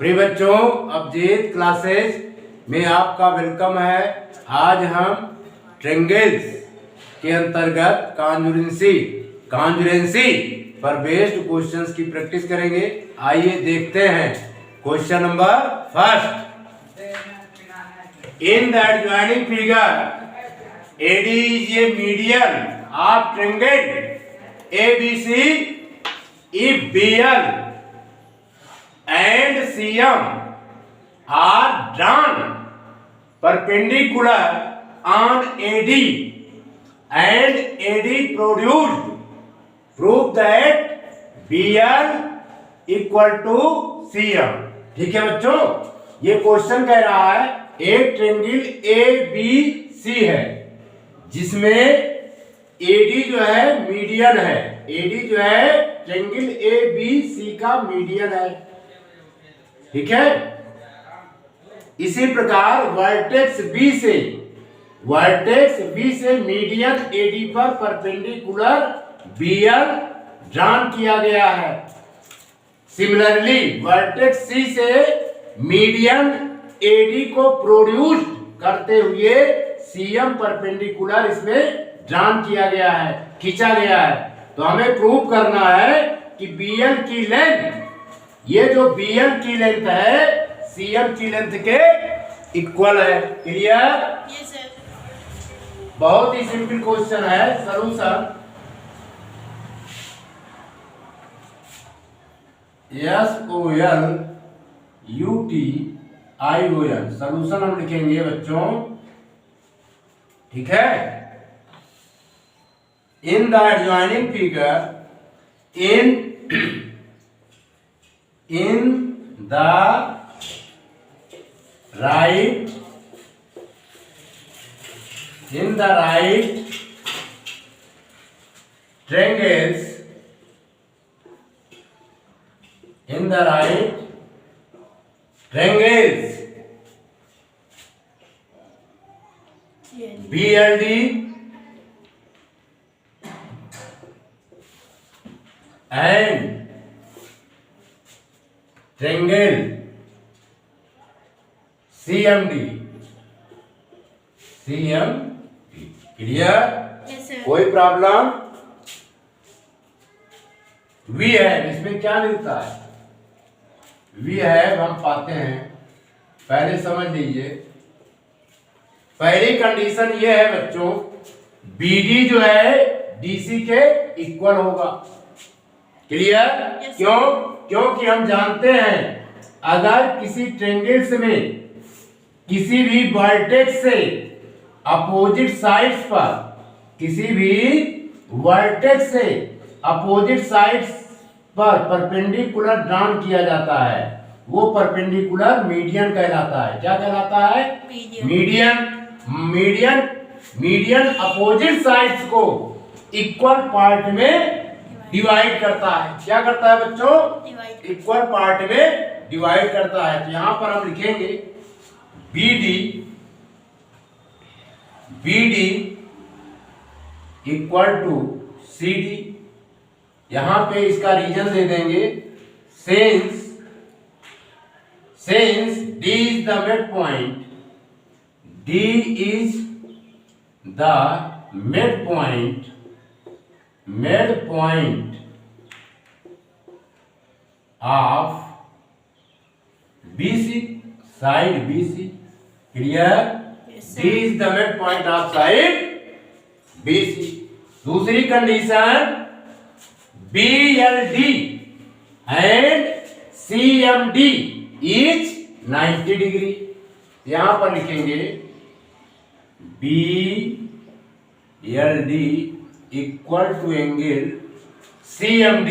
प्रिय बच्चों, अभिजीत क्लासेस में आपका वेलकम है। आज हम ट्रायंगल्स के अंतर्गत कॉन्जुरेंसी पर बेस्ड क्वेश्चंस की प्रैक्टिस करेंगे। आइए देखते हैं question number first. In the adjoining figure AD is a median of triangle ABC if BL and CM are drawn perpendicular on AD and AD produced, prove that BL equal to CM। ठीक है बच्चों, ये question कह रहा है एक triangle ABC है जिसमें AD जो है मीडियन है। AD जो है ट्रायंगल ABC का मीडियन है। ठीक है, इसी प्रकार वर्टेक्स B से मीडियन AD पर परपेंडिकुलर BL ड्रॉन किया गया है। सिमिलरली वर्टेक्स C से मीडियन AD को प्रोड्यूस करते हुए CM परपेंडिकुलर इसमें ड्रॉन किया गया है, खींचा गया है। तो हमें प्रूव करना है कि BL की लेंथ, ये जो BL की लेंथ है CM की लेंथ के इक्वल है। क्लियर? Yes sir. बहुत ही सिंपल क्वेश्चन है। सॉल्यूशन SOLUTION सॉल्यूशन हम लिखेंगे बच्चों। ठीक है, in the adjoining figure in the right triangles BLD and triangle CMD। Clear? Yes sir. कोई प्रॉब्लम? V है, इसमें क्या मिलता है? V है हम पाते हैं, पहले समझ लीजिए। पहली कंडीशन ये है बच्चों, BD जो है DC के इक्वल होगा। क्लियर? Yes, क्यों? क्योंकि हम जानते हैं अगर किसी ट्रायंगल्स में किसी भी वर्टेक्स से अपोजिट साइड्स पर, किसी भी वर्टेक्स से अपोजिट साइड्स पर परपेंडिकुलर ड्रॉन किया जाता है, वो परपेंडिकुलर मीडियन कहलाता है। क्या कहलाता है? मीडियन अपोजिट साइड्स को इक्वल पार्ट में डिवाइड करता है। क्या करता है बच्चों? इक्वल पार्ट में डिवाइड करता है। तो यहां पर हम लिखेंगे BD इक्वल टू CD। यहां पे इसका रीजन दे देंगे, since D is the midpoint, D is the midpoint of BC, side BC। Clear? D is the midpoint of side BC। दूसरी condition BLD and CMD is 90 degree. यहां पर लिखेंगे BLD equal to angle CMD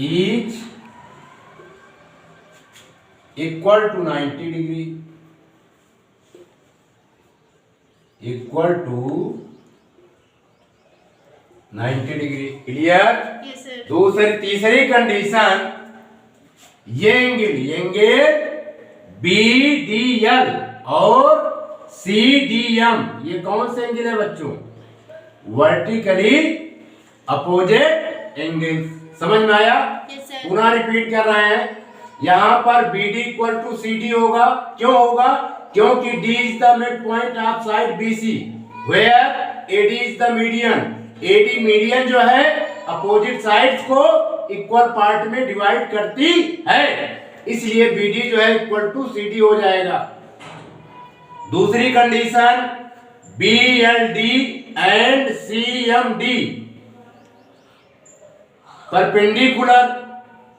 is equal to 90 degree, equal to 90 degree. Clear? Yes sir. तीसरी condition, ये angle BDL और CDM, ये कौन से एंगल है बच्चों? Vertically opposite angles. समझ में आया? Yes, sir. पुनः रिपीट कर रहे हैं। यहाँ पर BD इक्वल टू CD होगा। क्यों होगा? क्योंकि D is the midpoint of side BC, where AD is the median. AD median जो है अपोजिट साइड्स को इक्वल पार्ट में डिवाइड करती है, इसलिए BD जो है इक्वल टू CD हो जाएगा। दूसरी condition, BLD and CMD perpendicular,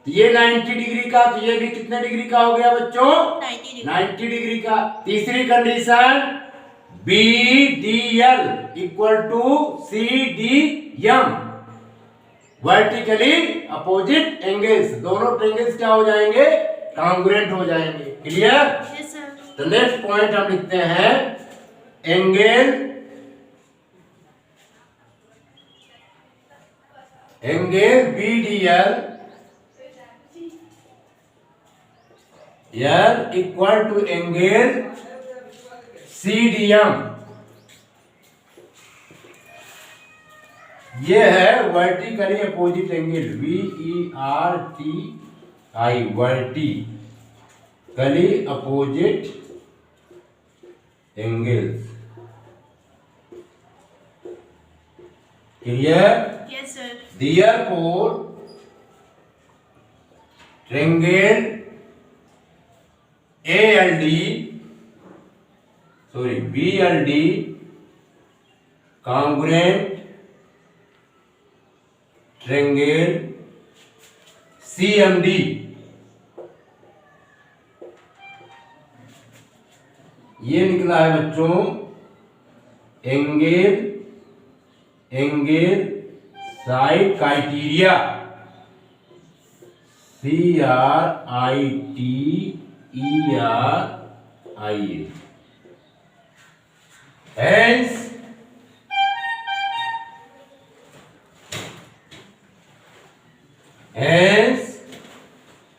ये 90 डिग्री का, तो ये भी कितने डिग्री का हो गया बच्चों? 90 डिग्री का। तीसरी condition, BDL equal to CDM vertically opposite angles, दोनों ट्रायंगल्स क्या हो जाएंगे? कॉन्ग्रुएंट हो जाएंगे। क्लियर? Yes, sir. तो नेक्स्ट पॉइंट हम लिखते हैं, angle BDL equal to angle CDM। ये है vertically opposite angle, VERTI, vertically opposite angles. Clear? Yes, sir. Therefore, triangle BLD congruent triangle CMD ये निकला है बच्चों angle side criteria, CRITERIA। Hence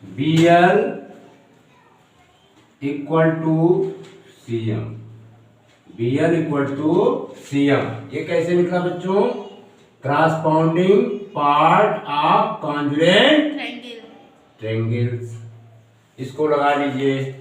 BL equal to CM, BL equal to CM। ये कैसे निकला बच्चों? Corresponding part of congruent triangles. इसको लगा लीजिए।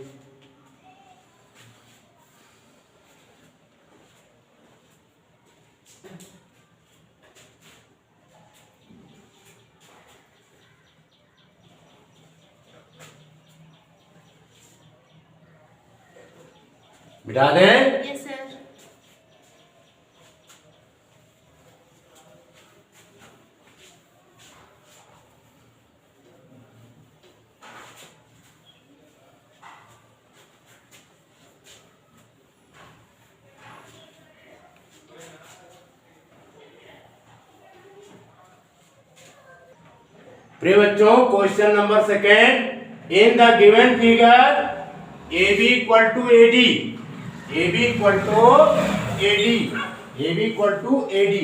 मिटा दें? Yes, sir. प्रिय बच्चों, question number second, in the given figure AB equal to AD, AB equal to AD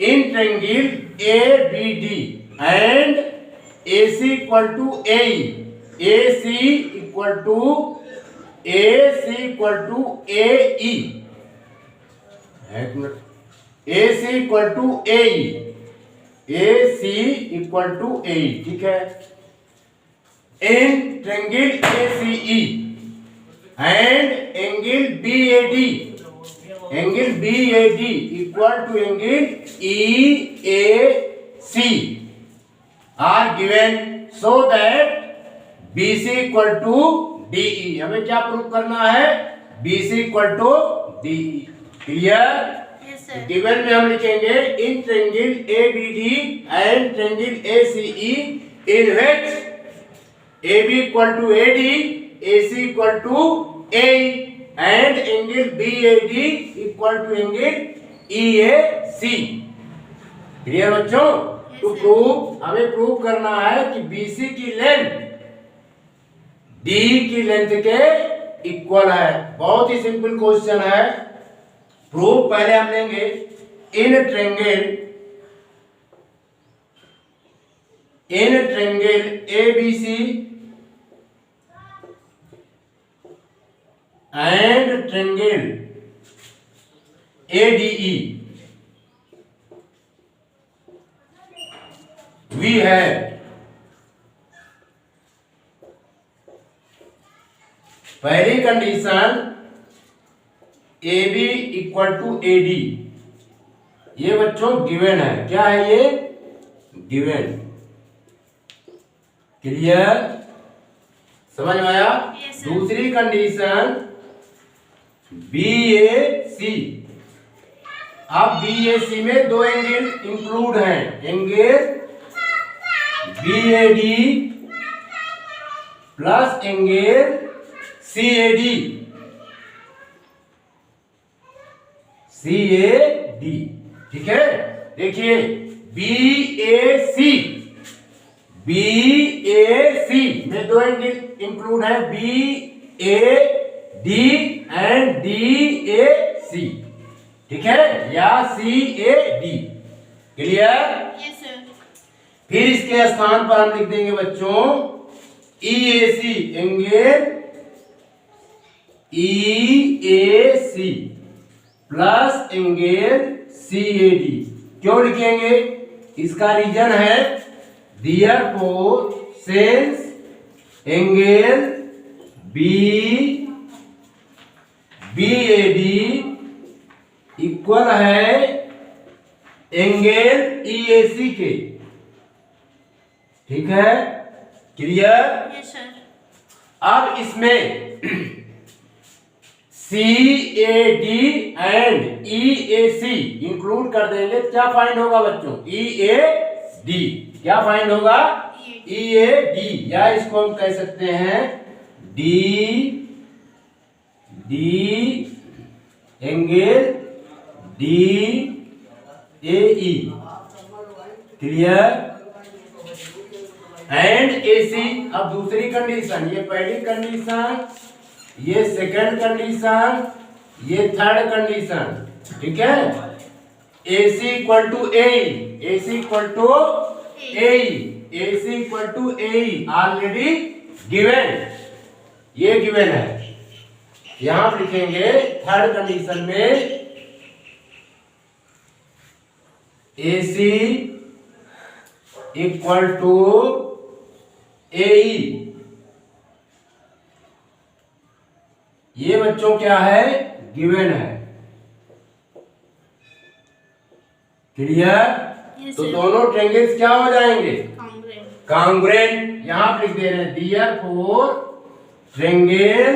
in triangle ABD and AC equal to AE, AC equal to AE, AC equal to AE, AC equal to AE, ठीक है। In triangle ACE and angle BAD equal to angle EAC are given so that BC equal to DE। हमें क्या prove करना है? BC equal to DE। Clear? Given में हम लिखेंगे in triangle ABD and triangle ACE in which AB equal to AD, AC equal to AE and angle BAD equal to angle EAC। Clear बच्चों? To prove, हमें prove करना है कि BC की length DE की लेंथ के equal है। बहुत ही सिंपल क्वेश्चन है। प्रूफ पहले हम लेंगे, in triangle ABC and triangle ADE we है। पहली condition A B equal to A D, ये बच्चों गिवन है। क्या है ये? गिवन। क्लियर? समझ में आया? दूसरी कंडीशन बी ए सी। अब बी ए सी में दो एंगल इंक्लूड हैं, angle B A D plus angle C A D. C A D, ठीक है। देखिए बी ए सी, बी ए सी में दो एंगल इंक्लूड है, B A D and D A C, ठीक है, या C A D. Clear? Yes sir. फिर इसके स्थान पर हम लिख देंगे बच्चों E A C, angle E A C plus angle C A D. क्यों लिखेंगे? इसका रीजन है therefore since angle BAD equal है एंगल EAC के, ठीक है। क्लियर? Yes sir. अब इसमें CAD एंड EAC इंक्लूड कर देंगे, क्या फाइंड होगा बच्चों? EAD। क्या फाइंड होगा? EAD, या इसको हम कह सकते हैं D angle DAE। Clear? And AC। अब दूसरी कंडीशन, ये पहली कंडीशन, ये सेकंड कंडीशन, ये थर्ड कंडीशन, ठीक है। AC equal to AE, AC equal to AE, AC equal to AE already given, ये गिवन है। यहां पर लिखेंगे थर्ड कंडीशन में AC इक्वल टू AE। ये बच्चों क्या है? गिवन है। क्लियर? तो दोनों ट्रायंगल्स क्या हो जाएंगे? कॉन्ग्रुएंट। यहां पर लिख दे रहे हैं therefore triangle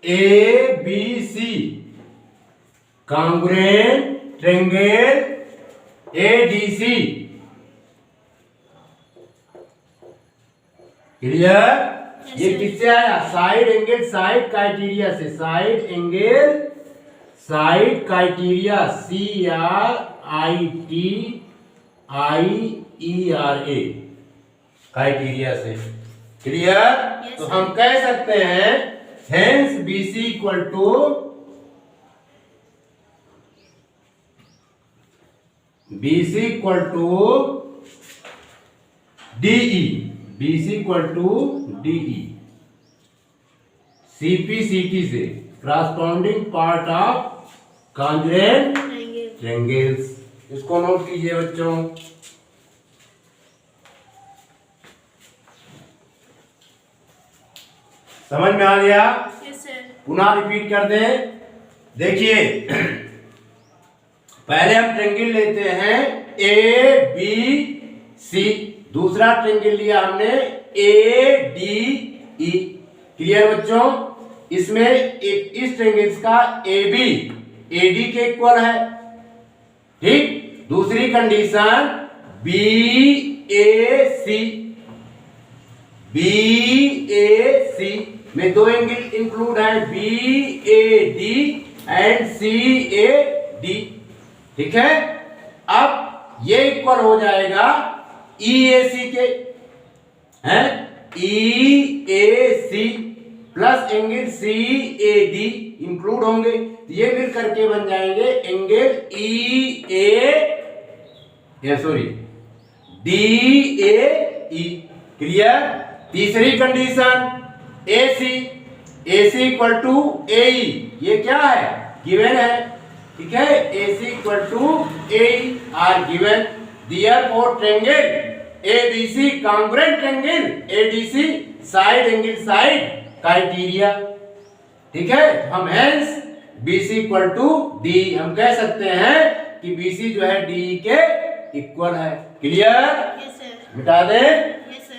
ABC congruent triangle ADC। Clear? ये किससे आया? साइड एंगल साइड क्राइटेरिया से। Side angle side criteria CRITERA criteria से। क्लियर? तो हम कह सकते हैं hence BC equal to DE, BC equal to DE। CP/CT से corresponding part of congruent triangles. इसको नोट कीजिए बच्चों। समझ में आ गया? Yes sir. पुनः रिपीट कर दें। देखिए पहले हम ट्रायंगल लेते हैं ABC, दूसरा ट्रायंगल लिया हमने ADE। क्लियर बच्चों? इसमें इस ट्रायंगल्स का AB AD के इक्वल है, ठीक। दूसरी कंडीशन BAC में दो एंगल इंक्लूड है, BAD एंड CAD, ठीक है। अब ये इक्वल हो जाएगा EAC के, हैं EAC plus angle CAD include होंगे, ये मिल करके बन जाएंगे एंगल DAE। क्लियर? तीसरी condition AC equal to AE, ये क्या है? गिवन है, ठीक है। AC equal to AE are given. Therefore triangle ABC congruent triangle ADC side angle side criteria। ठीक है, हम hence BC equal to D हम कह सकते हैं कि BC जो है DE के इक्वल है। क्लियर? Yes sir. मिटा दे। Yes sir.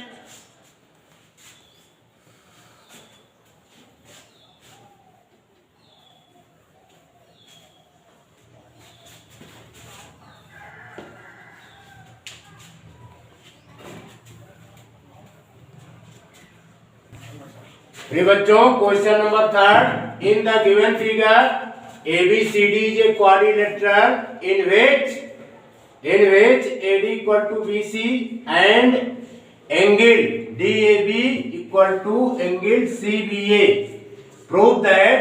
बच्चों question number 3 in the given figure ABCD is a quadrilateral in which AD equal to BC and angle DAB equal to angle CBA. Prove that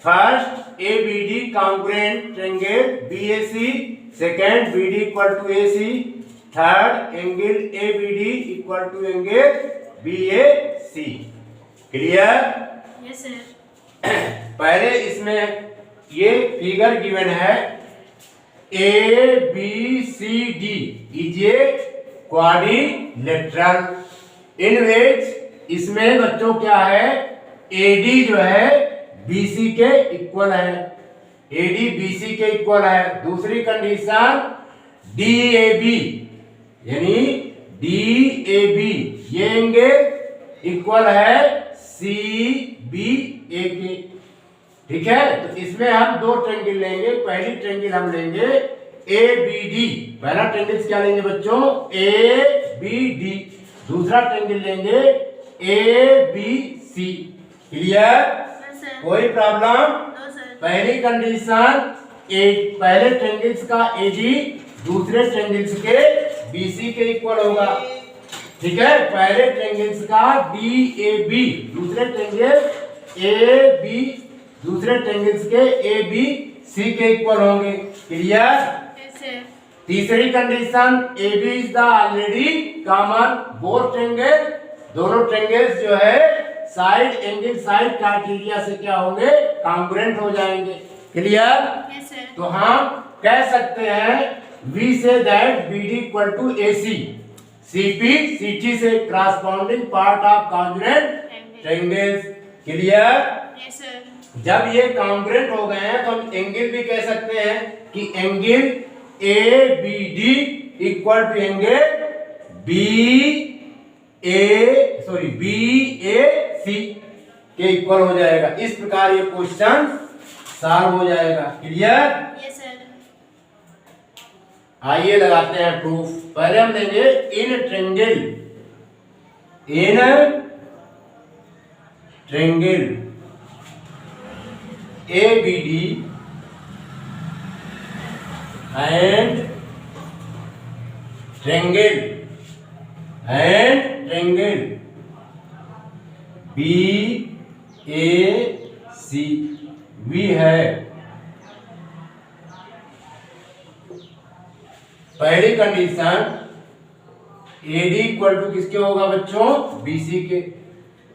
first ABD congruent triangle BAC, second BD equal to AC, third angle ABD equal to angle BAC. Clear? Yes sir. पहले इसमें ये figure given है ABCD is a quadrilateral in which इसमें बच्चों क्या है AD जो है BC के इक्वल है, AD BC के इक्वल है। दूसरी कंडीशन DAB यानी DAB ये एंगल इक्वल है CBA के। ठीक है, तो इसमें हम दो ट्रायंगल लेंगे। पहली ट्रायंगल हम लेंगे ABD, पहला ट्रायंगल क्या लेंगे बच्चों ABD, दूसरा ट्रायंगल लेंगे ABC। क्लियर? कोई प्रॉब्लम? पहली कंडीशन पहले ट्रायंगल्स का AD दूसरे ट्रायंगल्स के BC के इक्वल होगा। ठीक है, पहले ट्रायंगल्स का DAB दूसरे ट्रायंगल AB दूसरे ट्रायंगल्स के ABC के इक्वल होंगे। क्लियर? तीसरी condition AB is the already common both triangle, दोनों ट्रायंगल्स जो है साइड एंगल साइड क्राइटेरिया से क्या होंगे कॉन्ग्रुएंट हो जाएंगे। क्लियर? तो हम कह सकते हैं V से that BD equal to AC, CP CT से corresponding part of congruent triangles. Clear? जब ये कॉन्ग्रुएंट हो गए हैं तो हम एंगल भी कह सकते हैं कि angle ABD equal to angle BAC के इक्वल हो जाएगा। इस प्रकार ये क्वेश्चन सॉल्व हो जाएगा। क्लियर? Yes sir. आइए लगाते हैं प्रूफ। पहले हम लेंगे in triangle ABD and triangle BAC भी है। पहली कंडीशन AD इक्वल टू किसके होगा बच्चों BC के,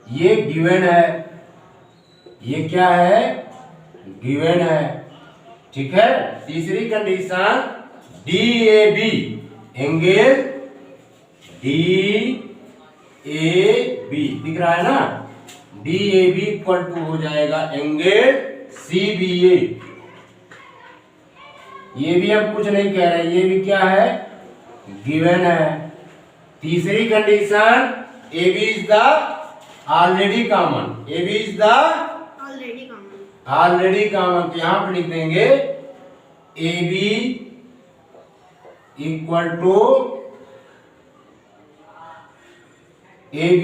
ये गिवन है, ये क्या है गिवन है। ठीक है, तीसरी कंडीशन DAB एंगल DAB दिख रहा है ना, DAB इक्वल टू हो जाएगा एंगल CBA। ये भी हम कुछ नहीं कह रहे, ये भी क्या है गिवन है। तीसरी condition AB is the already common, AB is the already common, तो यहां पर लिख देंगे AB इक्वल टू AB।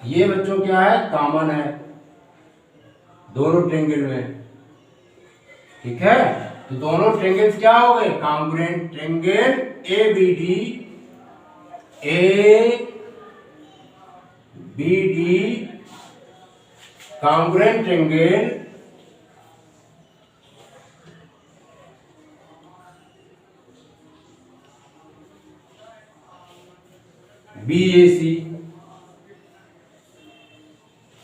ये बच्चों क्या है कॉमन है दोनों ट्रायंगल में। ठीक है, तो दोनों ट्रायंगल्स क्या हो गए congruent triangle ABD congruent triangle BAC।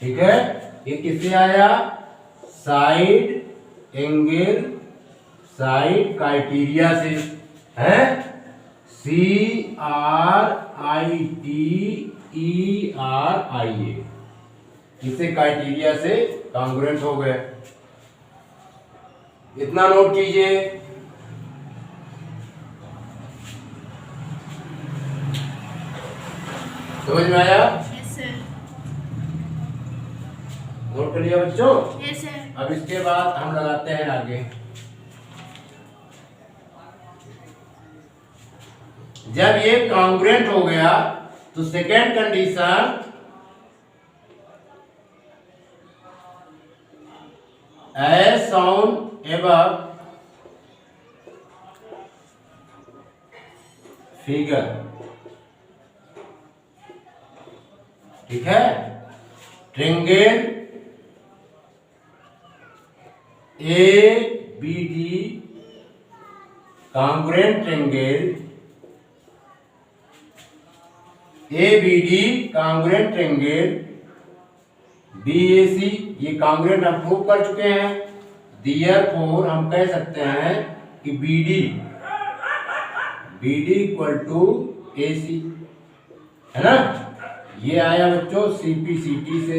ठीक है, ये किससे आया साइड एंगल साइड क्राइटेरिया से है, CRITERIA, इससे क्राइटेरिया से कॉन्ग्रुएंट हो गए। इतना नोट कीजिए। समझ में आया? Yes, sir. नोट कर लिया बच्चों? Yes, sir. अब इसके बाद हम लगाते हैं आगे। जब ये कॉन्ग्रुएंट हो गया तो second condition, as shown above figure, ठीक है, triangle ABD congruent triangle ABD congruent triangle BAC, ये कॉन्ग्रुएंट हम प्रूव कर चुके हैं। देयरफॉर हम कह सकते हैं कि BD इक्वल टू AC, है ना। ये आया बच्चों CPCT से,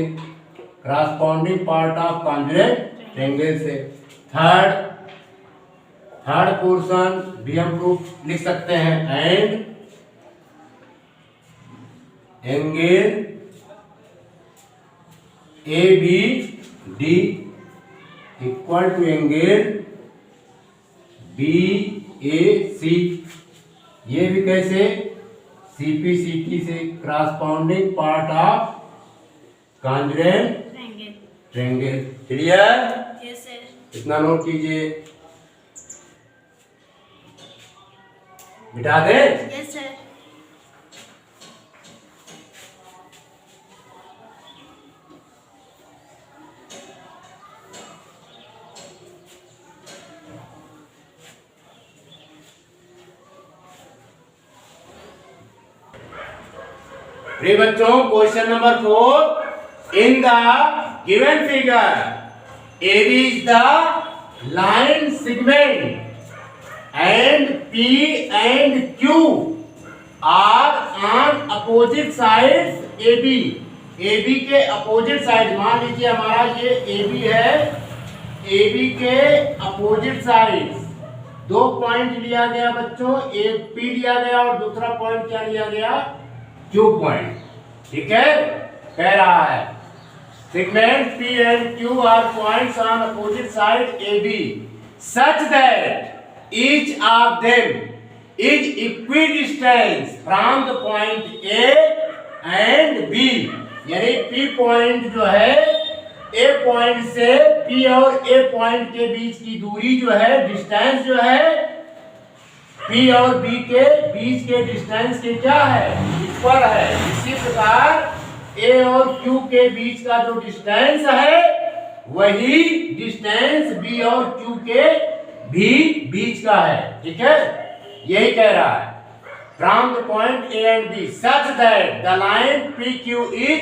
corresponding part of congruent triangle से। थर्ड पोर्शन भी हम प्रूफ लिख सकते हैं, and angle ABD equal to angle BAC, ये भी कैसे, CPCT से, corresponding part of congruent Triangle. Triangle. Clear? Yes, sir. इतना नोट कीजिए। मिटा दे? Yes, sir. प्रिय बच्चों, question number 4, in the given figure AB is the line segment and P and Q are on opposite sides AB के opposite side, मान लीजिए हमारा ये AB है, AB के अपोजिट साइड दो पॉइंट लिया गया बच्चों, एक P लिया गया और दूसरा पॉइंट क्या लिया गया, Q पॉइंट, ठीक है। कह रहा है segment P and Q are points on opposite side AB such that each of them is equidistant from the point A and B, यानी P पॉइंट जो है A पॉइंट से P और A पॉइंट के बीच की दूरी जो है, डिस्टेंस जो है, P और B के बीच के डिस्टेंस के क्या है, इक्वल है। इसी प्रकार A और Q के बीच का जो डिस्टेंस है वही डिस्टेंस B और Q के भी बीच का है, ठीक है। यही कह रहा है from the point A and B such that the line PQ is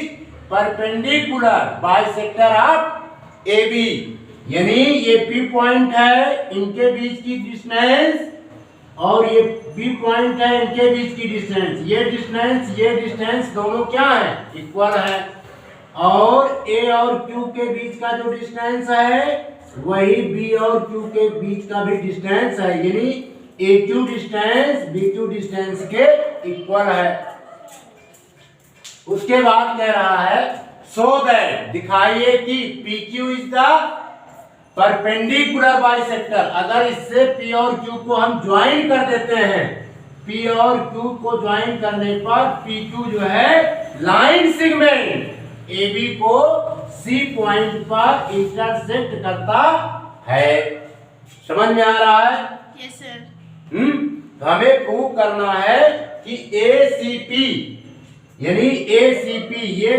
perpendicular bisector of AB, यानी ये P पॉइंट है, इनके बीच की डिस्टेंस, और ये B पॉइंट है, इनके बीच की डिस्टेंस, ये डिस्टेंस दोनों क्या है, इक्वल है। और A और Q के बीच का जो डिस्टेंस है वही B और Q के बीच का भी डिस्टेंस है, यानी AQ डिस्टेंस BQ डिस्टेंस के इक्वल है। उसके बाद कह रहा है सो दैट, दिखाइए कि PQ is the perpendicular bisector, अगर इससे P और Q को हम ज्वाइन कर देते हैं, P और Q को ज्वाइन करने पर PQ जो है लाइन सेगमेंट AB को C पॉइंट पर इंटरसेक्ट करता है। समझ में आ रहा है? Yes, sir. तो हमें प्रूव करना है कि ACP, यानी ACP ये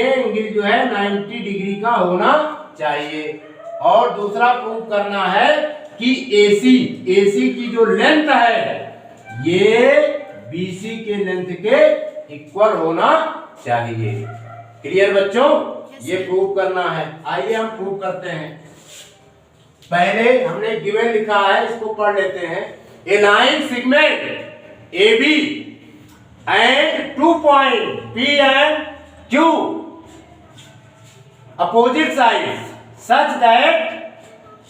एंगल जो है 90 डिग्री का होना चाहिए। और दूसरा प्रूव करना है कि AC की जो लेंथ है ये BC के लेंथ के इक्वल होना चाहिए। क्लियर बच्चों? ये प्रूव करना है। आइए हम प्रूव करते हैं। पहले हमने गिवन लिखा है, इसको पढ़ लेते हैं। A line segment A B and 2 point P and Q opposite side such that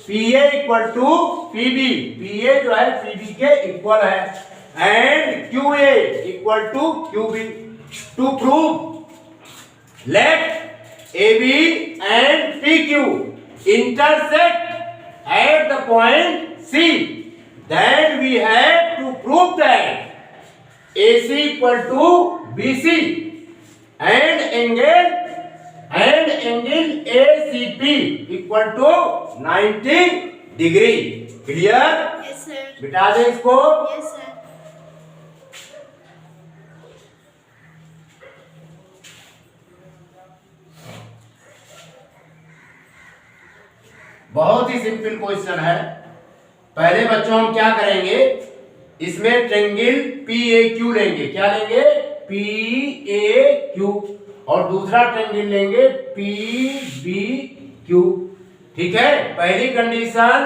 PA equal to PB, PA जो है PB के इक्वल है, and QA equal to QB। To prove let AB and PQ intersect at the point C, then we have to prove that AC equal to BC and angle ACP equal to 90 degree. Clear? Yes, sir. बिठा दे इसको। Yes, sir. बहुत ही simple question है। पहले बच्चों हम क्या करेंगे, इसमें ट्रायंगल PAQ लेंगे। क्या लेंगे? PAQ। और दूसरा ट्रायंगल लेंगे PBQ। ठीक है, पहली condition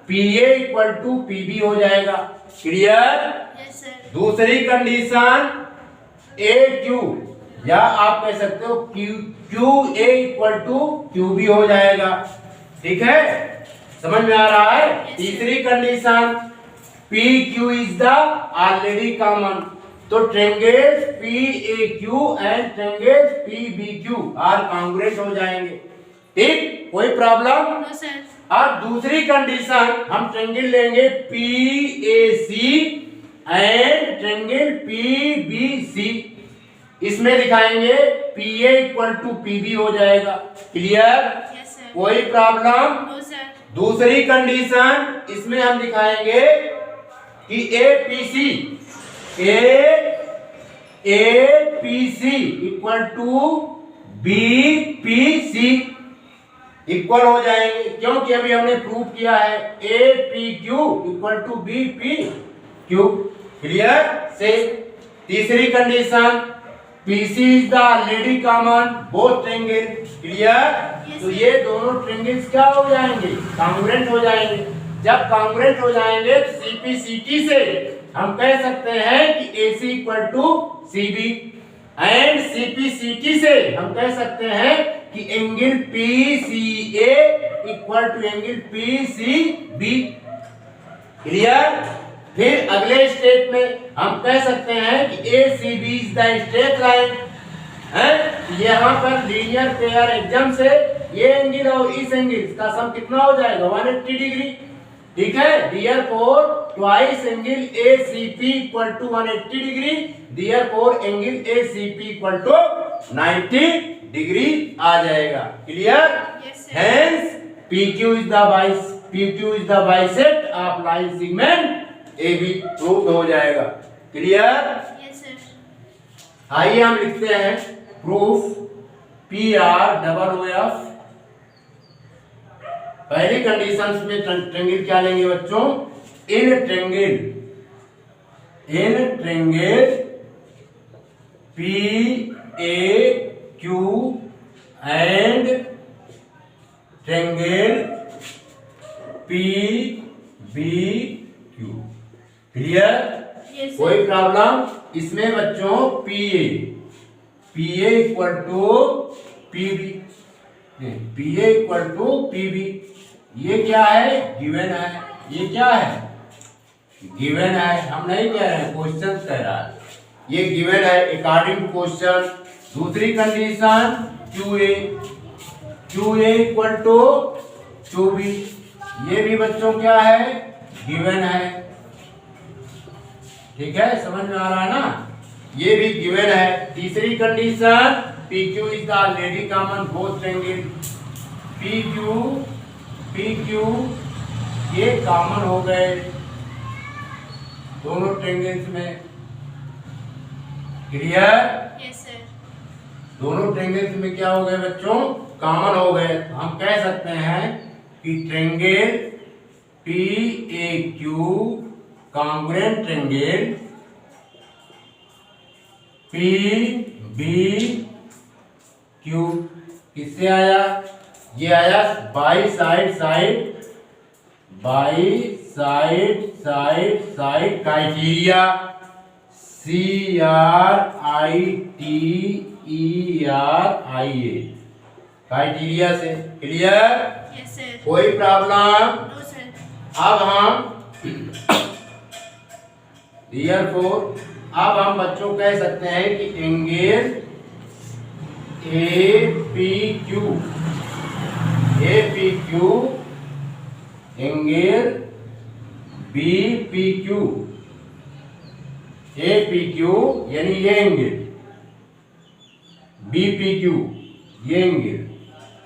PA equal to PB हो जाएगा। क्लियर? Yes, sir. दूसरी कंडीशन AQ या आप कह सकते हो QA इक्वल टू QB हो जाएगा। ठीक है, समझ में आ रहा है? Yes, तीसरी condition PQ is the already common, तो triangle PAQ and triangle PBQ are congruent हो जाएंगे। ठीक, कोई प्रॉब्लम? No, sir. अब दूसरी कंडीशन हम ट्रायंगल लेंगे PAC एंड ट्रायंगल PBC। इसमें दिखाएंगे PA इक्वल टू PB हो जाएगा। क्लियर? Yes, sir. कोई प्रॉब्लम? No, sir. दूसरी कंडीशन इसमें हम दिखाएंगे कि APC equal to BPC equal हो जाएंगे, क्योंकि अभी हमने प्रूव किया है APQ equal to BPQ। Clear? से तीसरी condition PC is the already common both triangle. Clear? तो ये दोनों ट्रायंगल्स क्या हो जाएंगे? कॉन्ग्रुएंट हो जाएंगे। जब कॉन्ग्रुएंट हो जाएंगे तो CPCT से हम कह सकते हैं कि AC equal to CB and CPCT से हम कह सकते हैं कि angle PCA equal to angle PCB। Clear? फिर अगले स्टेप में हम कह सकते हैं कि ACB is the straight line है। यहाँ पर लीनियर पेयर एग्जाम से ये एंगल और इस एंगल का सम कितना हो जाएगा? 180 डिग्री। ठीक है, therefore twice angle ACP equal to 180 degree, therefore angle ACP equal to 90 degree आ जाएगा। Clear? Yes, sir. Hence PQ is the bisect of line segment AB prove हो जाएगा। क्लियर? Yes, sir. आइए हम लिखते हैं प्रूफ PROOF। पहली condition में ट्रायंगल क्या लेंगे बच्चों? In triangle PAQ and triangle PBQ। Clear? Yes, sir. कोई प्रॉब्लम? इसमें बच्चों PA equal to PB, PA equal to PB, ये क्या है? गिवन है। ये क्या है? गिवन है, हम नहीं कह रहे हैं, क्वेश्चन कह रहा है। ये गिवन है अकॉर्डिंग टू क्वेश्चन। दूसरी condition QA equal to QB, ये भी बच्चों क्या है? गिवन है। ठीक है, समझ में आ रहा है ना? ये भी गिवन है। तीसरी condition PQ is the already common both triangle PQ ये कॉमन हो गए दोनों ट्रायंगल्स में। क्लियर? Yes, sir. दोनों ट्रायंगल्स में क्या हो गए बच्चों? कॉमन हो गए। हम कह सकते हैं कि triangle PAQ congruent triangle PBQ किससे आया? ये आया by side by side side side criteria, CRITERIA criteria से। क्लियर? Yes, sir. कोई प्रॉब्लम? No, sir. अब हम therefore अब हम बच्चों कह सकते हैं कि angle APQ angle BPQ APQ यानी ये एंगल, BPQ ये एंगल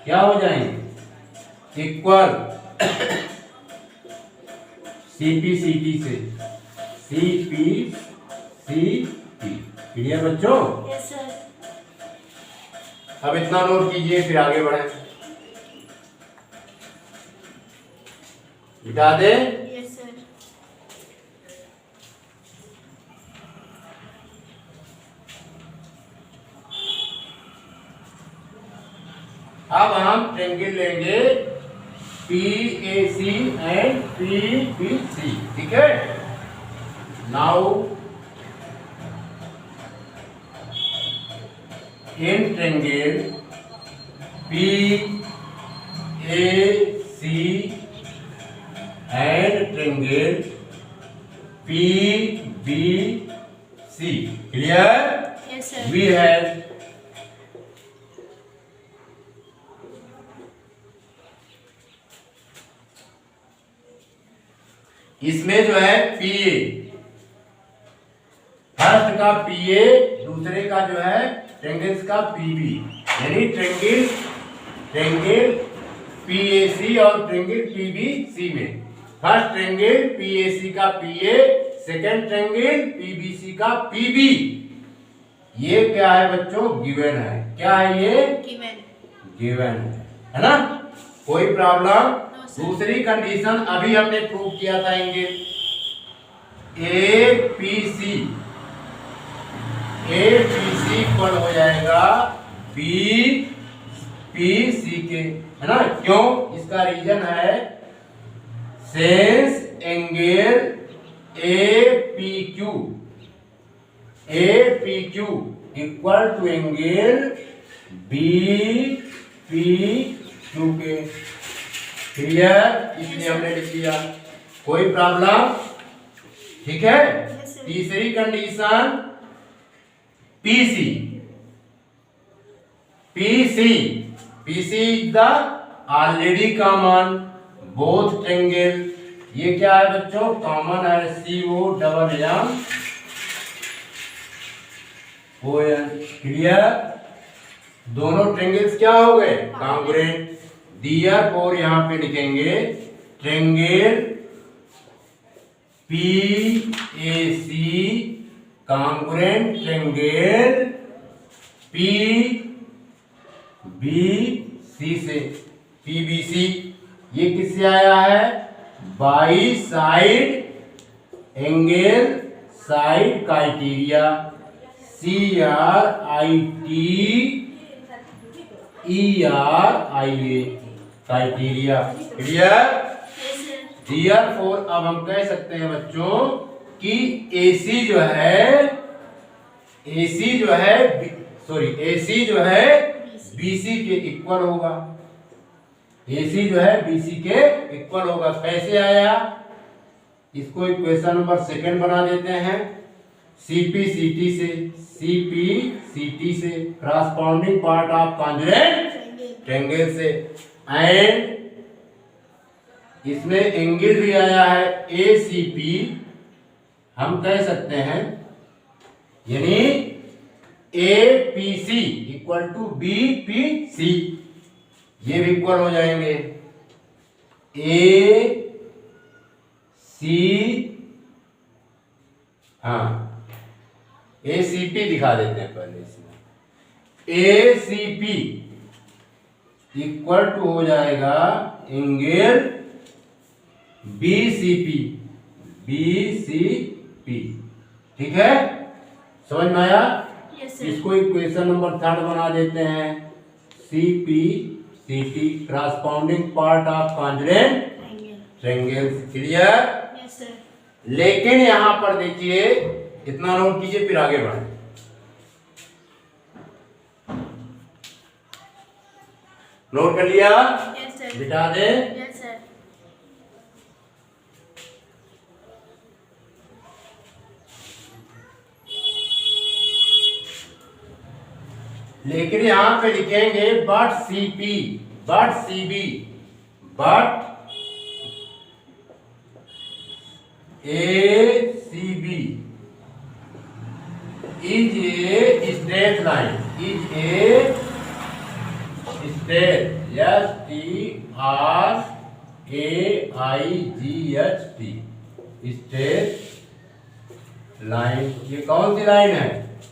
क्या हो जाएंगे? इक्वल CPCT से, CPCT। क्लियर बच्चों? Yes, sir. अब इतना नोट कीजिए, फिर आगे बढ़े। मिटा दे। Yes, sir. अब हम ट्रायंगल लेंगे PAC एंड PBC। ठीक है? Now in triangle PAC and triangle PBC. Clear? Yes, sir. We have इसमें जो है PA, फर्स्ट का PA, दूसरे का जो है ट्रायंगल्स का PB, यानी ट्रायंगल PAC और ट्रायंगल PBC में फर्स्ट ट्रायंगल PAC का PA, सेकंड ट्रायंगल PBC का PB। ये क्या है बच्चों? गिवन है। क्या है ये? Given. गिवन है ना? कोई प्रॉब्लम? No, sir. दूसरी कंडीशन अभी हमने प्रूव किया था एंगल APC इक्वल हो जाएगा BPC के, है ना? क्यों? इसका रीजन है since angle APQ equal to angle BPQ के। क्लियर? इसलिए हमने लिख दिया। कोई प्रॉब्लम? ठीक है? Yes, sir. तीसरी condition PC is the already common both triangle. ये क्या है बच्चों? कॉमन है, COMM ON। क्लियर? दोनों ट्रायंगल्स क्या हो गए? कॉन्ग्रुएंट। देयरफॉर यहां पे लिखेंगे triangle PAC congruent triangle PBC से। PBC ये किससे आया है? By side angle side criteria, CRITERIA criteria. Clear? Yes, sir. Therefore अब हम कह सकते हैं बच्चों कि AC जो है BC के इक्वल होगा। AC जो है BC के इक्वल होगा। कैसे आया? इसको इक्वेशन नंबर सेकंड बना देते हैं। CPCT से corresponding part of congruent triangle से, एंड इसमें एंगल भी आया है ACP, हम कह सकते हैं, यानी APC इक्वल टू BPC, ये भी इक्वल हो जाएंगे। ACP दिखा देते हैं पहले इसमें। ACP इक्वल टू हो जाएगा एंगल BCP। ठीक है? समझ में आया? Yes, sir. इसको इक्वेशन नंबर थर्ड बना देते हैं। CPCT corresponding part of congruent triangle clear. Yes, sir. लेकिन यहां पर देखिए, इतना नोट कीजिए फिर आगे बढ़े। नोट कर लिया, Yes, sir. बिठा दे। Yes, sir. लेकिन यहां पे लिखेंगे but CP, but CB, but ACB is a straight line, is a straight, STRAIGHT, straight line। ये कौन सी लाइन है?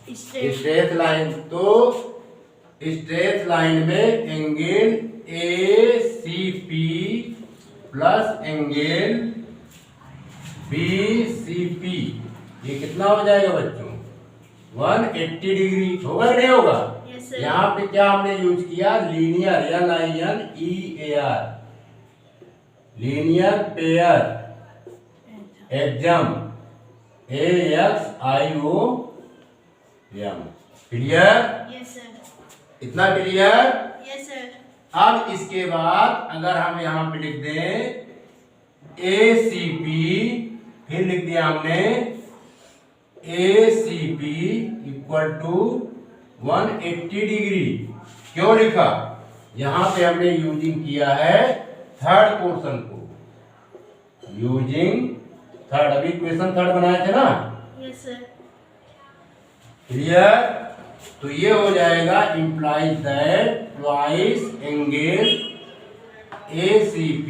Straight. Straight line. तो स्ट्रेट लाइन में angle ACP plus angle BCP, ये कितना हो जाएगा बच्चों? 180 डिग्री। होगा कि नहीं होगा? Yes, sir. यहाँ पे क्या हमने यूज किया? Linear, LINEAR, linear pair exam, AXIOM। Clear? Yes, sir. इतना क्लियर? Yes, sir. अब इसके बाद अगर हम यहाँ पे लिख दें ACP, फिर लिख दिया हमने ACP इक्वल टू 180 डिग्री। क्यों लिखा? यहां पे हमने यूजिंग किया है थर्ड पोर्शन को, यूजिंग थर्ड। अभी क्वेश्चन थर्ड बनाए थे ना? Yes, sir. क्लियर? तो ये हो जाएगा implies that twice angle ACP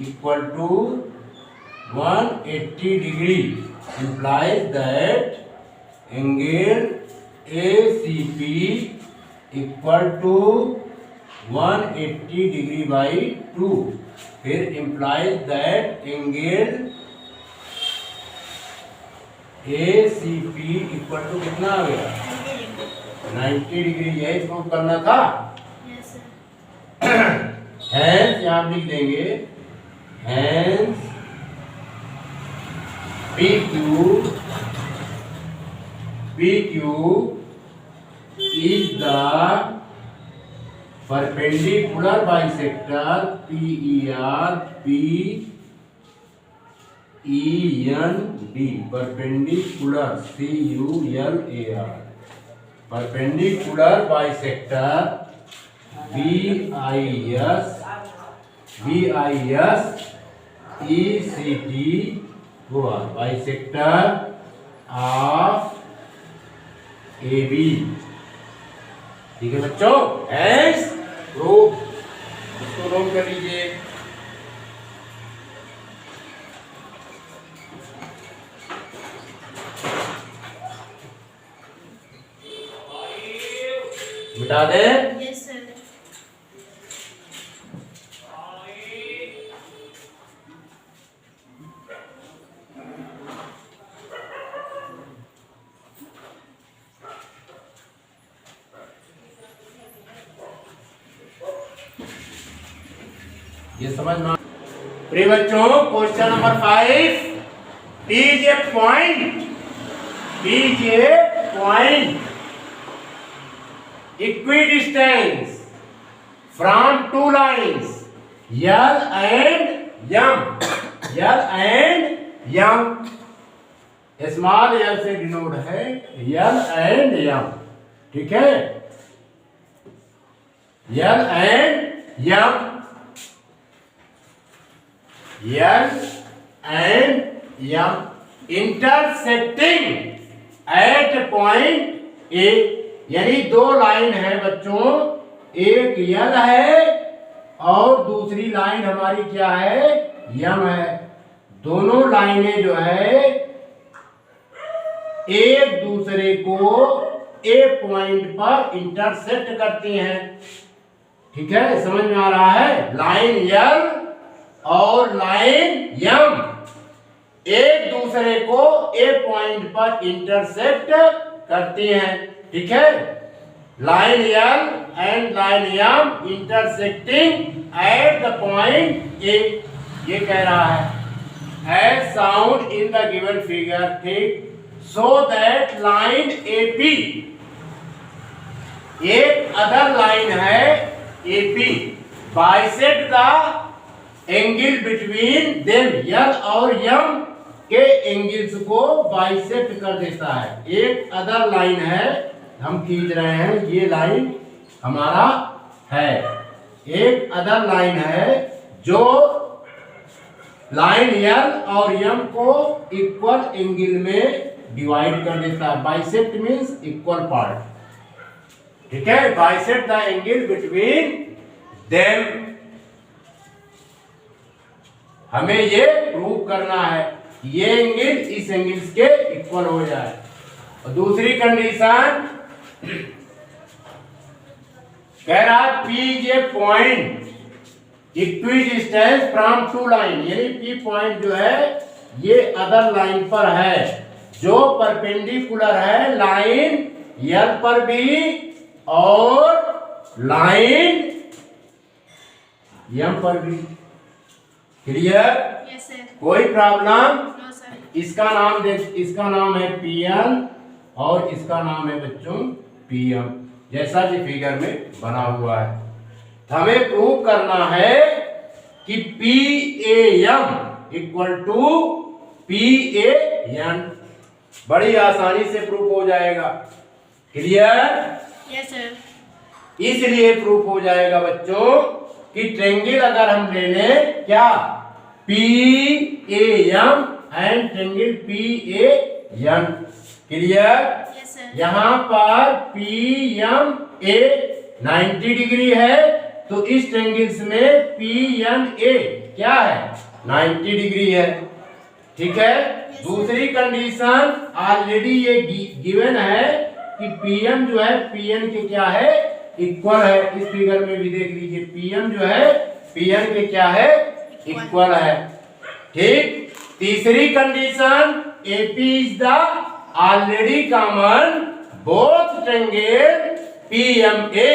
equal to 180 degree, implies that angle ACP equal to 180 degree by 2। फिर implies that angle ACP equal to कितना आ गया? 90 डिग्री। यही प्रूव करना था। Yes, sir. हैंस यहाँ लिख देंगे, hence PQ is the perpendicular bisector PER PEND, perpendicular CULAR, perpendicular bisector BISECT हुआ, bisector of AB। ठीक है बच्चों? हैंस प्रूव, इसको नोट कर लीजिए। मिटा दे। Yes, sir. ये समझना। प्रिय बच्चों, question number 5, is a point equidistant from two lines L and M, L and M, small L से डिनोट है L and M। ठीक है? L and M, L and M intersecting at point A। यानी दो line है बच्चों, एक L है और दूसरी लाइन हमारी क्या है? M है। दोनों लाइनें जो है एक दूसरे को A पॉइंट पर इंटरसेक्ट करती हैं। ठीक है? समझ में आ रहा है? लाइन L और लाइन M एक दूसरे को A पॉइंट पर इंटरसेक्ट करती हैं। ठीक है? Line L and line M intersecting at the point A। ये कह रहा है as shown in the given figure, ठीक, सो दैट लाइन AP, एक अदर लाइन है AP, bisect the angle between them, L और यम के एंगल्स को बाइसेक्ट कर देता है। एक अदर लाइन है, हम खींच रहे हैं, ये लाइन हमारा है, एक अदर लाइन है जो लाइन यल और यम को इक्वल एंगल में डिवाइड कर देता है। बाइसेक्ट मींस इक्वल पार्ट, ठीक है, bisect the angle between them. हमें ये प्रूव करना है ये एंगल इस एंगल के इक्वल हो जाए। और दूसरी कंडीशन कह रहा है P is a point equidistance from two line, यानी P पॉइंट जो है ये अदर लाइन पर है जो परपेंडिकुलर है लाइन L पर भी और लाइन M पर भी। क्लियर? Yes, sir. कोई प्रॉब्लम? No, sir. इसका नाम है PN और इसका नाम है बच्चों PM, जैसा कि फिगर में बना हुआ है। तो हमें प्रूव करना है कि PAM इक्वल टू PAN, बड़ी आसानी से प्रूफ हो जाएगा। क्लियर? Yes, sir. इसलिए प्रूफ हो जाएगा बच्चों कि ट्रेंगल अगर हम ले लें क्या PAM and triangle PAN। Clear? Yes, sir. यहाँ पर PMA 90 डिग्री है तो इस ट्रेंगल्स में PNA क्या है 90 डिग्री है, ठीक है। Yes, दूसरी कंडीशन ऑलरेडी ये गिवन है कि PM जो है PN के क्या है इक्वल है। इस फिगर में भी देख लीजिए PM जो है PN के क्या है इक्वल है, ठीक। तीसरी condition AP is the already common both triangle PMA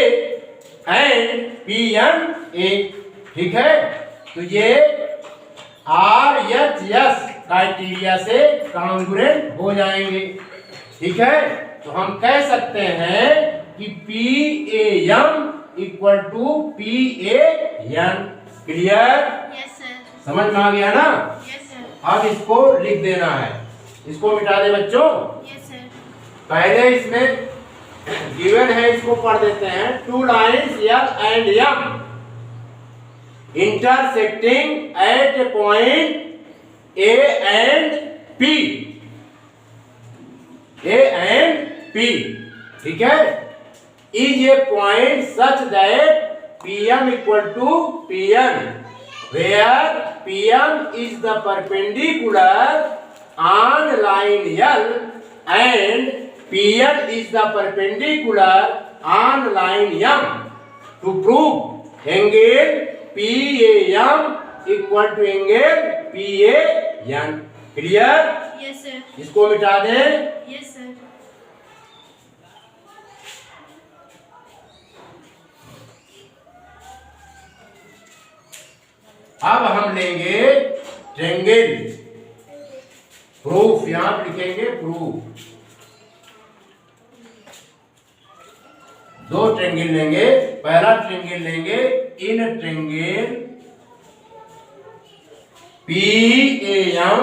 and PNA, ठीक है। तो ये RHS क्राइटेरिया से कॉन्ग्रुएंट हो जाएंगे, ठीक है। तो हम कह सकते हैं कि PAM equal to PAN। Clear? Yes, sir. समझ में आ गया ना? Yes, sir. अब इसको लिख देना है, इसको मिटा दे बच्चों। Yes, sir. पहले इसमें गिवन है, इसको पढ़ देते हैं। Two lines L and M intersecting at a point A and P, A and P, ठीक है। Is a point such that PM equal to PN, where PM is the perpendicular on line L and PN is the perpendicular on line M. To prove angle PAM equal to angle PAN. Clear? Yes, sir. इसको मिटा दें। Yes, sir. अब हम लेंगे triangle proof, यहां पर लिखेंगे proof. दो ट्रेंगल लेंगे, पहला ट्रेंगल लेंगे in triangle PAM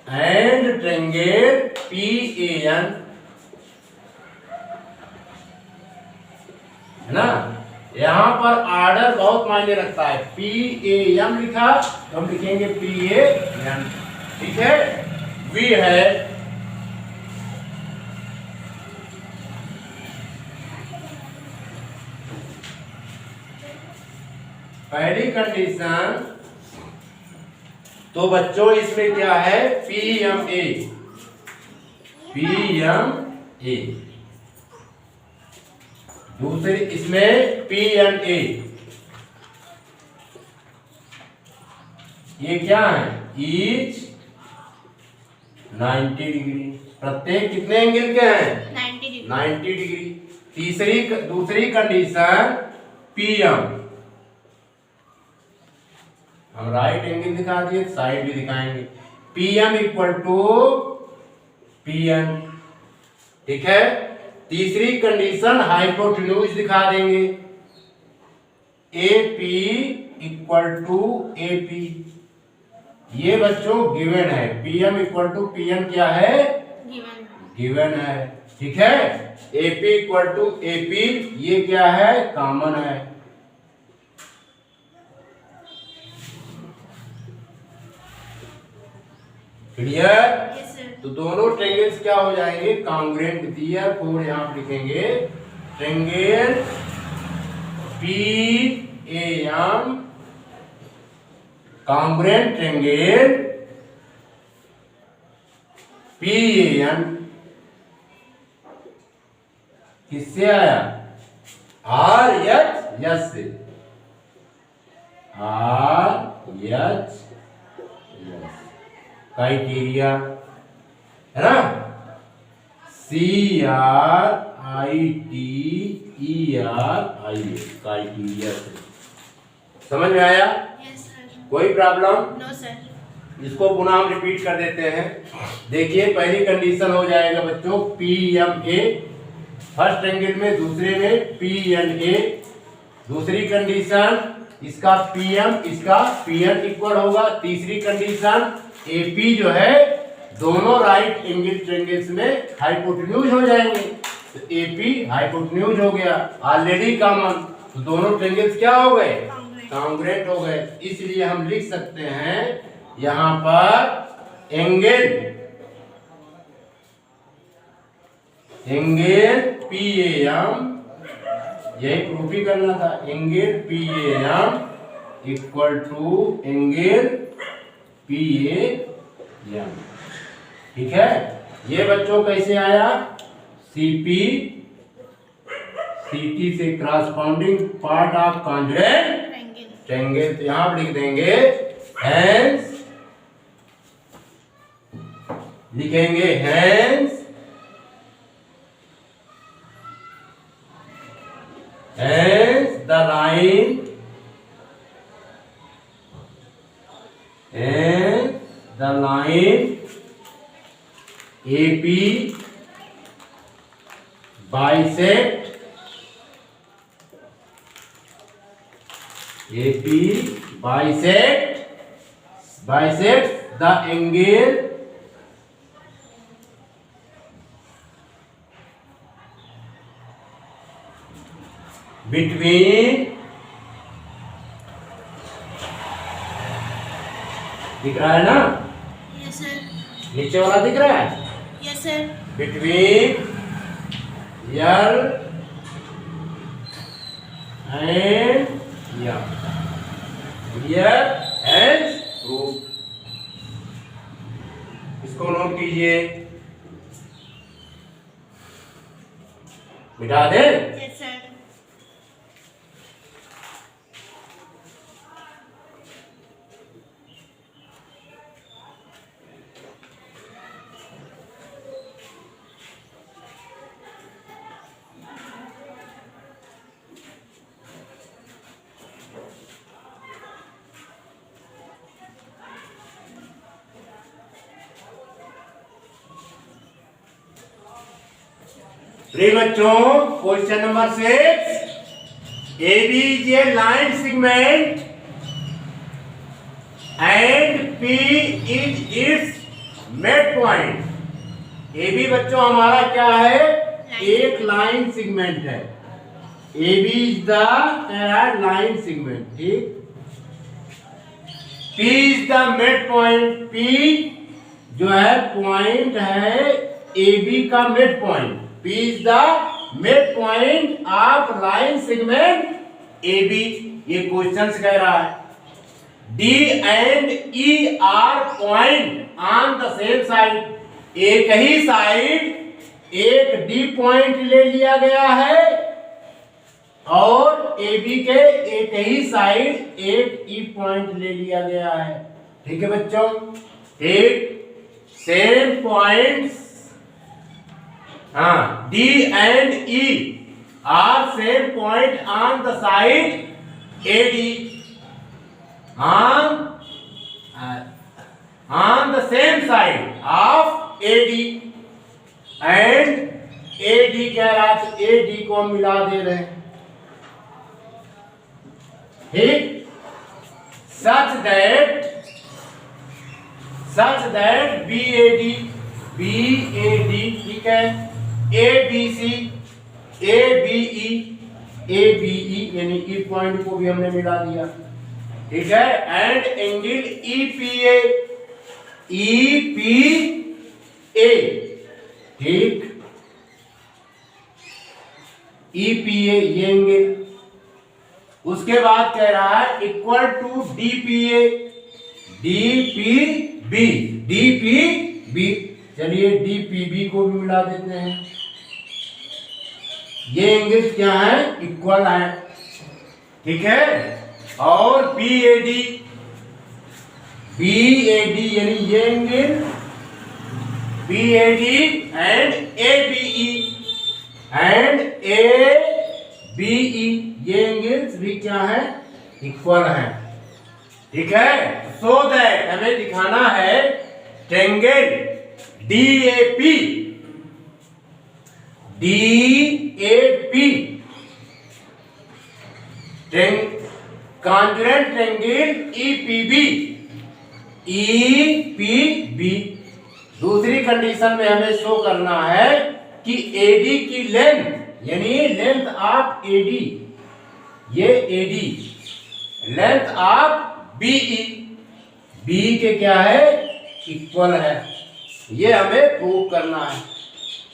and triangle PAN, है ना। यहाँ पर ऑर्डर बहुत मायने रखता है। PAM लिखा तो हम लिखेंगे PAN, ठीक है। V है पहली कंडीशन, तो बच्चों इसमें क्या है PMA, PMA। दूसरी इसमें PNA, ये क्या है ईच 90 डिग्री। प्रत्येक कितने एंगल के हैं 90 degree. 90 डिग्री। दूसरी कंडीशन PM, हम राइट एंगल दिखा दिए, साइड भी दिखाएंगे। PM इक्वल टू PN, ठीक है। तीसरी कंडीशन हाइपोटेन्यूज दिखा देंगे, AP इक्वल टू AP। ये बच्चों गिवन है, PM इक्वल टू PN क्या है, गिवन है, ठीक है। AP इक्वल टू AP ये क्या है, कॉमन है। क्लियर? Yes sir. तो दोनों ट्रेंगल्स क्या हो जाएंगे, कॉन्ग्रुएंट। देयरफॉर यहां पर लिखेंगे triangle PAM congruent triangle PAN किससे आया, RHS से, RHS क्राइटेरिया है ना, CRITERIA क्राइटेरिया से। समझ में आया? Yes sir. कोई प्रॉब्लम? No sir. इसको पुनः हम रिपीट कर देते हैं। देखिए पहली कंडीशन हो जाएगा बच्चों PMA फर्स्ट एंगल में, दूसरे में PNA। दूसरी कंडीशन इसका PM इसका PN इक्वल होगा। तीसरी कंडीशन AP जो है दोनों राइट एंगल ट्रायंगल्स में हाइपोटेन्यूज हो जाएंगे, तो AP हाइपोटेन्यूज हो गया, ऑलरेडी कॉमन, तो दोनों ट्रायंगल्स क्या हो गए, कॉन्ग्रुएंट हो गए। इसलिए हम लिख सकते हैं यहां पर एंगल PAM, यही प्रूफ ही करना था, angle PAM equal to angle PAM, ठीक है। ये बच्चों कैसे आया, CT से corresponding part of congruent triangle, तो यहां पर लिख देंगे हेंस, लिखेंगे hence the line AP bisect the angle between, दिख रहा है ना, यस सर। नीचे वाला दिख रहा है, yes sir. between L and M, clear and proof। इसको नोट कीजिए, मिटा दे। Yes sir. बच्चों question number 6, AB is a line segment and P is its midpoint। AB बच्चों हमारा क्या है, एक लाइन सेगमेंट है, AB is the line segment, ठीक। P is the midpoint, P जो है पॉइंट है AB का mid point, P is the midpoint of line segment AB, ये क्वेश्चन कह रहा है। D and E are point on the same side, एक ही साइड एक D पॉइंट ले लिया गया है और AB के एक ही साइड एक E पॉइंट ले लिया गया है, ठीक है बच्चों, ठीक। सेम पॉइंट्स, हाँ, D and E are same point on the side AD on the same side of AD and AD कह रहा है AD को हम मिला दे रहे हैं, ठीक, such that BAD ठीक है, ABC ABE यानी ई पॉइंट को भी हमने मिला दिया, ठीक है, एंड एंगल EPA ठीक, EPA ये एंगल, उसके बाद कह रहा है इक्वल टू DPA DPB चलिए DPB को भी मिला देते हैं, ये एंगल क्या है, इक्वल है, ठीक है, और BAD यानी ये एंगल BAD एंड ABE ये एंगल्स भी क्या है, इक्वल है, ठीक है। सो दैट हमें दिखाना है triangle DAP congruent triangle EPB। दूसरी कंडीशन में हमें शो करना है कि AD की लेंथ यानी लेंथ ऑफ AD, ये AD लेंथ ऑफ BE के क्या है, इक्वल है, ये हमें प्रूव करना है,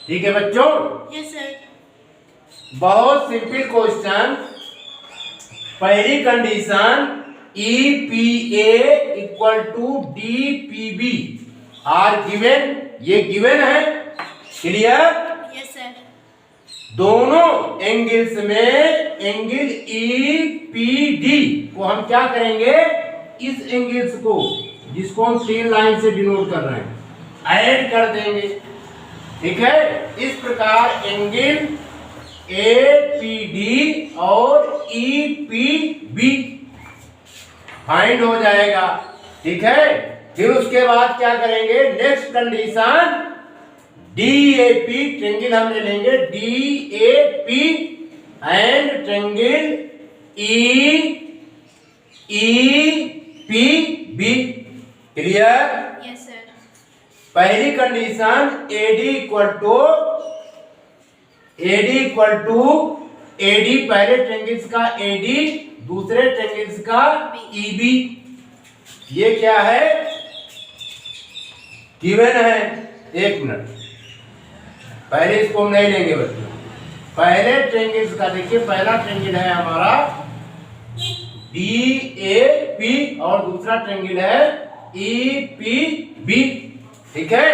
ठीक है बच्चों। Yes sir. बहुत सिंपल क्वेश्चन, पहली condition EPA equal to DPB are given, ये गिवन है, क्लियर। Yes sir. दोनों एंगल्स में एंगल EPD को हम क्या करेंगे, इस एंगल्स को जिसको हम 3 लाइन से डिनोट कर रहे हैं ऐड कर देंगे, ठीक है। इस प्रकार एंगल APD और EPB फाइंड हो जाएगा, ठीक है। फिर उसके बाद क्या करेंगे, नेक्स्ट कंडीशन DAP ट्रायंगल हम ले लेंगे DAP and triangle EPB, clear. Yes sir. पहली condition AD equal to AD पहले ट्रायंगल्स का AD दूसरे ट्रायंगल्स का EB, ये क्या है, गिवन है। एक मिनट, पहले इसको हम नहीं लेंगे बच्चों, पहले ट्रायंगल्स का देखिए, पहला ट्रायंगल है हमारा DAP और दूसरा ट्रायंगल है EPB, ठीक है,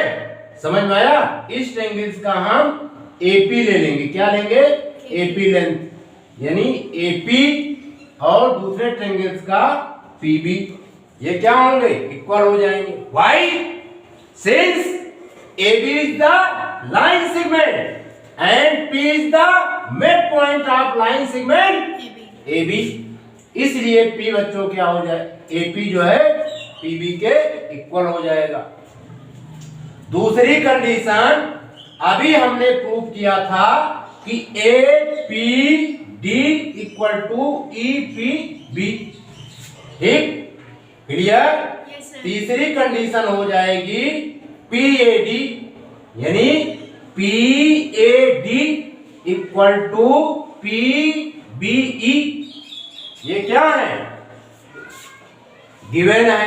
समझ में आया। इस ट्रायंगल्स का हम AP ले लेंगे, क्या लेंगे, AP लेंथ यानी AP और दूसरे ट्रायंगल्स का PB, ये क्या होंगे, इक्वल हो जाएंगे। Why? Since AB is the line segment and P is the mid point of line segment AB, इसलिए P बच्चों क्या हो जाए, AP जो है PB के इक्वल हो जाएगा। दूसरी कंडीशन अभी हमने प्रूव किया था कि APD इक्वल टू EPB, ठीक, क्लियर। तीसरी कंडीशन हो जाएगी PAD यानी PAD इक्वल टू PBE, ये क्या है, गिवन है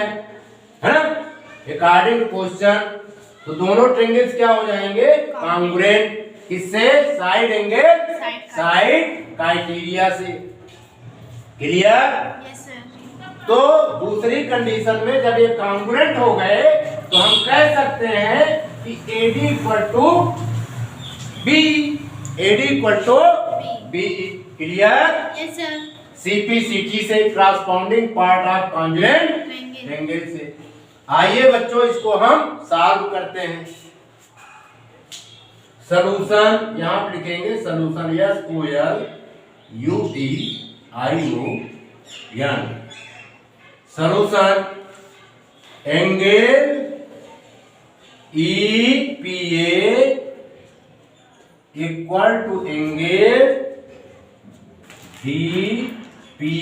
ना, अकॉर्डिंग टू क्वेश्चन। तो दोनों ट्रायंगल्स क्या हो जाएंगे, कॉन्ग्रुएंट, किससे, साइड एंगल साइड क्राइटेरिया से, क्लियर। Yes sir. तो दूसरी कंडीशन में जब ये कॉन्ग्रुएंट हो गए तो हम कह सकते हैं कि AD equal to BE, clear. Yes sir. CPCT से corresponding part of congruent triangle से। आइए बच्चों इसको हम सॉल्व करते हैं। सॉल्यूशन यहां पर लिखेंगे solution SOLUTION solution angle EPA equal to angle DPB।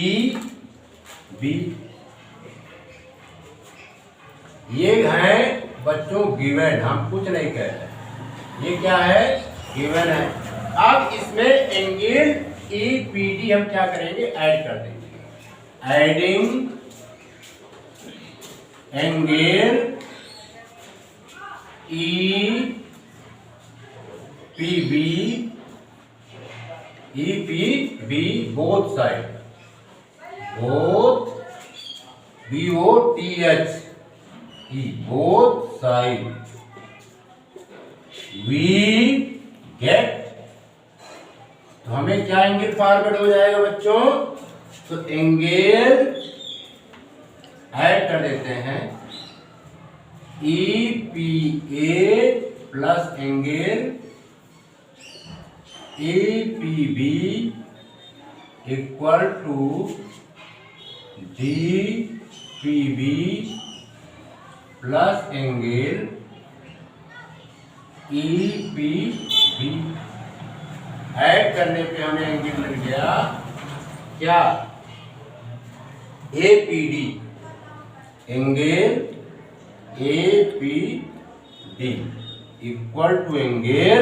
ये है बच्चों गिवन, हम कुछ नहीं कह रहे, ये क्या है गिवन है। अब इसमें एंगल EPD हम क्या करेंगे ऐड कर देंगे, adding angle EPB both side, both BOTH both side we get, तो हमें क्या एंगल फॉरवर्ड हो जाएगा बच्चों, तो एंगल ऐड कर देते हैं EPA plus angle EPB equal to DPB plus angle EPB। Add करने पे हमें एंगल मिल गया क्या, APD, angle APD equal to angle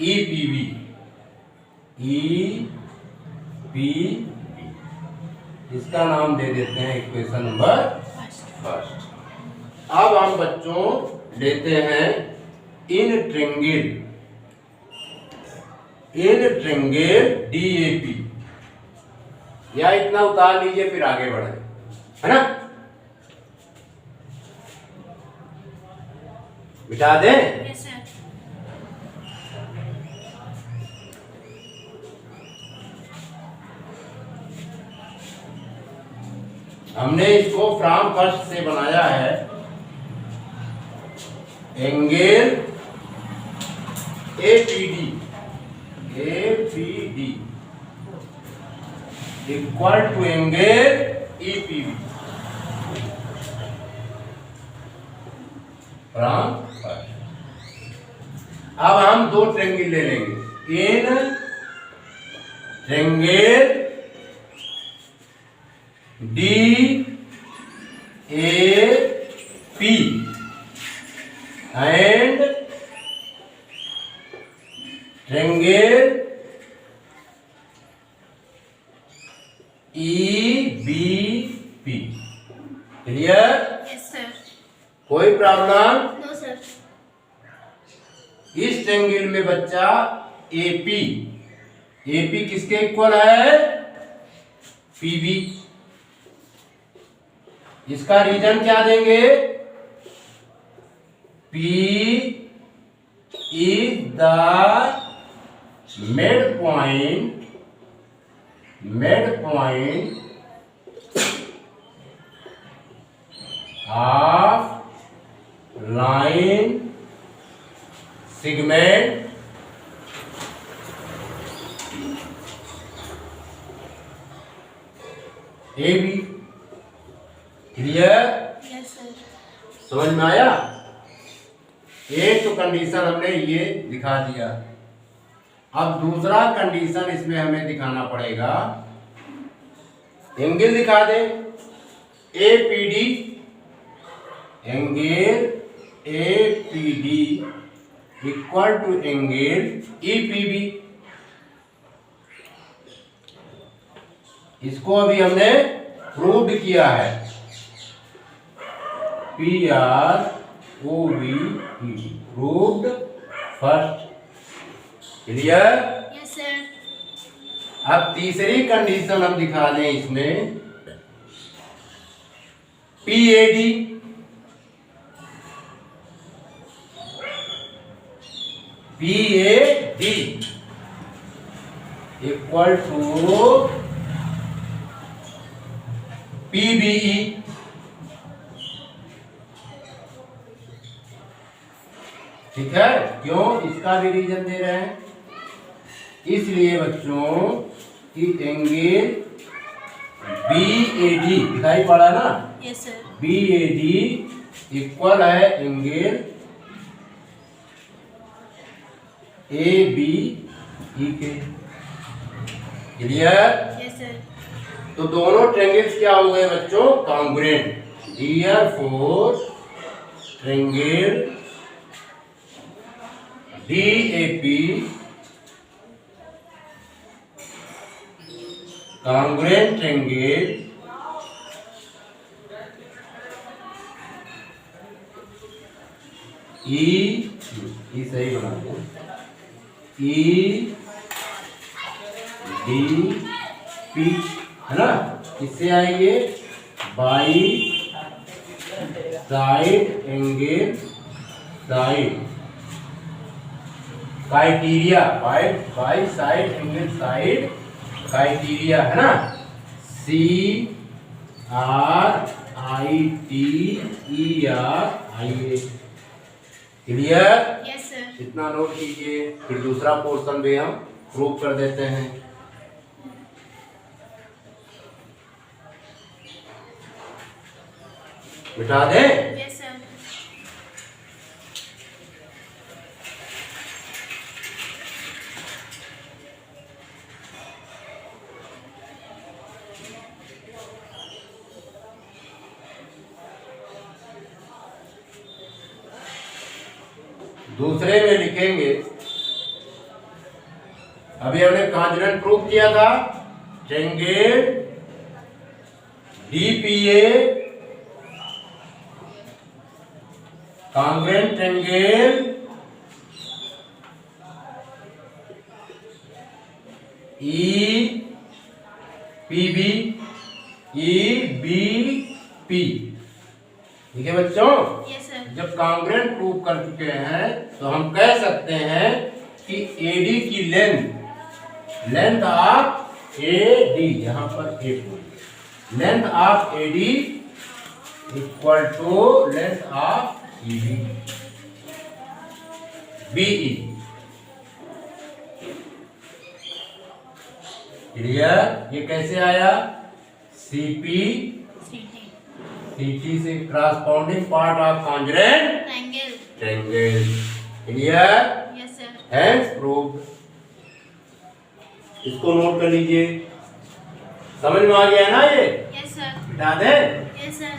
EPB। इसका नाम दे देते हैं इक्वेशन नंबर फर्स्ट। अब हम बच्चों लेते हैं इन ट्रेंगल DAP, या इतना उतार लीजिए फिर आगे बढ़े, है ना, बिठा दें। Yes, sir. हमने इसको फ्रॉम फर्स्ट से बनाया है, angle APD equal to angle EPB from first. अब हम दो ट्रेंगल ले लेंगे, in triangle DAP and triangle EBP। Clear? Yes, sir. कोई प्रॉब्लम? No, sir. इस ट्रेंगल में बच्चा AP किसके इक्वल है, PB। इसका रीजन क्या देंगे, P is the midpoint of line segment AB। Clear? Yes, sir. समझ में आया? एक तो कंडीशन हमने ये दिखा दिया, अब दूसरा कंडीशन इसमें हमें दिखाना पड़ेगा, एंगल दिखा दे APD, angle APD equal to angle EPB। इसको अभी हमने प्रूव किया है, PROVED proved first. Clear? Yes, sir. अब तीसरी कंडीशन हम दिखा दें इसमें, PAD इक्वल टू PBE। ठीक है, क्यों इसका भी रीजन दे रहे हैं, इसलिए बच्चों कि एंगल BAD दिखाई पड़ा ना, Yes, sir. BAD इक्वल है एंगल ABE के। क्लियर? Yes, sir. तो दोनों ट्रायंगल्स क्या हो गए बच्चों, congruent. Therefore triangle DAP congruent triangle E सही बना दो, EDP है ना, इससे आएंगे by side angle side criteria, by side angle side criteria है ना, CRITERIA। क्लियर? Yes, sir. इतना नोट कीजिए, फिर दूसरा पोर्शन भी हम प्रूव कर देते हैं। मिटा दे। Yes, sir. दूसरे में लिखेंगे, अभी हमने कॉन्ग्रुएंट प्रूव किया था, triangle DPA congruent triangle EBP। ठीक है बच्चों, Yes, sir. जब कॉन्ग्रुएंट प्रूव कर चुके हैं तो हम कह सकते हैं कि AD की लेंथ ऑफ AD, यहां पर length of AD equal to length of BE। Clear? ये कैसे आया, CP CT. CT से corresponding part of congruent Triangle. triangle। Clear? Yes, sir. Hence proved। इसको नोट कर लीजिए, समझ में आ गया ना ये, Yes, sir. मिटा दे। Yes, sir.